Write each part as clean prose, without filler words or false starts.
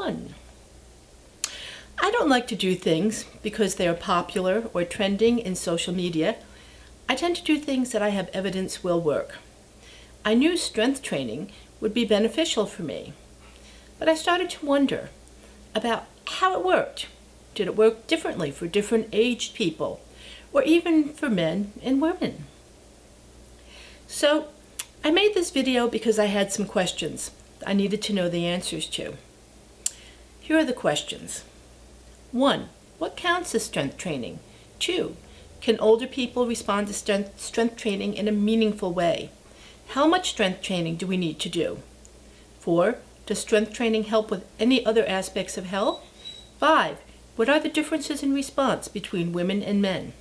1. I don't like to do things because they are popular or trending in social media. I tend to do things that I have evidence will work. I knew strength training would be beneficial for me, but I started to wonder about how it worked. Did it work differently for different aged people, or even for men and women? So I made this video because I had some questions I needed to know the answers to. Here are the questions. 1. What counts as strength training? 2. Can older people respond to strength training in a meaningful way? How much strength training do we need to do? 4. Does strength training help with any other aspects of health? 5. What are the differences in response between women and men?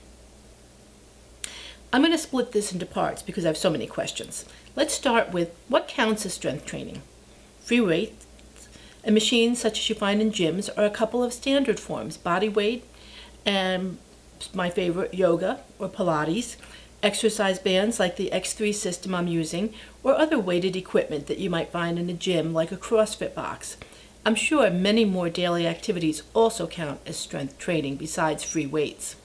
I'm going to split this into parts because I have so many questions. Let's start with what counts as strength training. Free weights and machines such as you find in gyms are a couple of standard forms: body weight and my favorite, yoga or Pilates, exercise bands like the X3 system I'm using, or other weighted equipment that you might find in a gym like a CrossFit box. I'm sure many more daily activities also count as strength training besides free weights.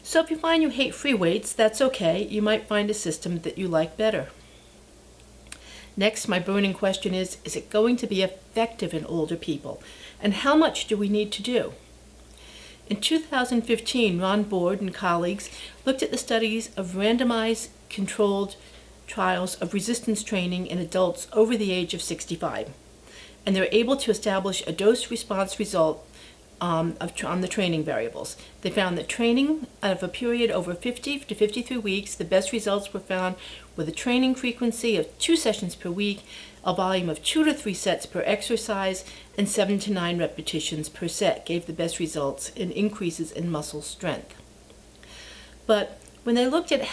So if you find you hate free weights, that's okay. You might find a system that you like better. Next, my burning question is it going to be effective in older people? And how much do we need to do? In 2015, Borde and colleagues looked at the studies of randomized controlled trials of resistance training in adults over the age of 65. And they were able to establish a dose-response result on the training variables. They found that training of a period over 50 to 53 weeks, the best results were found with a training frequency of 2 sessions per week, a volume of 2 to 3 sets per exercise, and 7 to 9 repetitions per set gave the best results in increases in muscle strength. But when they looked at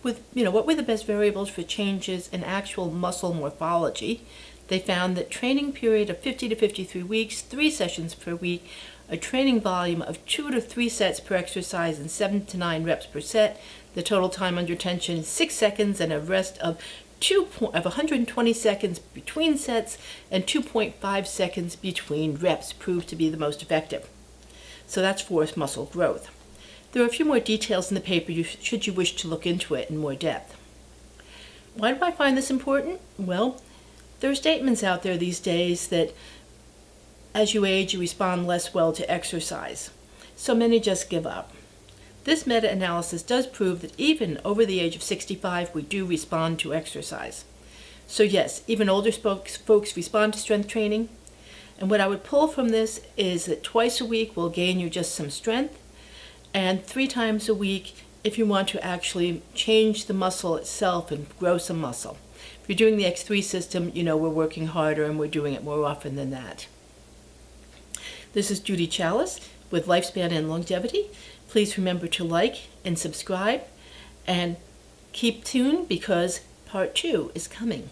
what were the best variables for changes in actual muscle morphology, they found that training period of 50 to 53 weeks, 3 sessions per week, a training volume of 2 to 3 sets per exercise and 7 to 9 reps per set, the total time under tension is 6 seconds, and a rest of 120 seconds between sets and 2.5 seconds between reps proved to be the most effective. So that's for muscle growth. There are a few more details in the paper should you wish to look into it in more depth. Why do I find this important? Well, there are statements out there these days that as you age, you respond less well to exercise. So many just give up. This meta-analysis does prove that even over the age of 65, we do respond to exercise. So yes, even older folks respond to strength training. And what I would pull from this is that twice a week will gain you just some strength, and 3 times a week if you want to actually change the muscle itself and grow some muscle. If you're doing the X3 system, you know we're working harder and we're doing it more often than that. This is Judy Chalice with Lifespan and Longevity. Please remember to like and subscribe and keep tuned because part 2 is coming.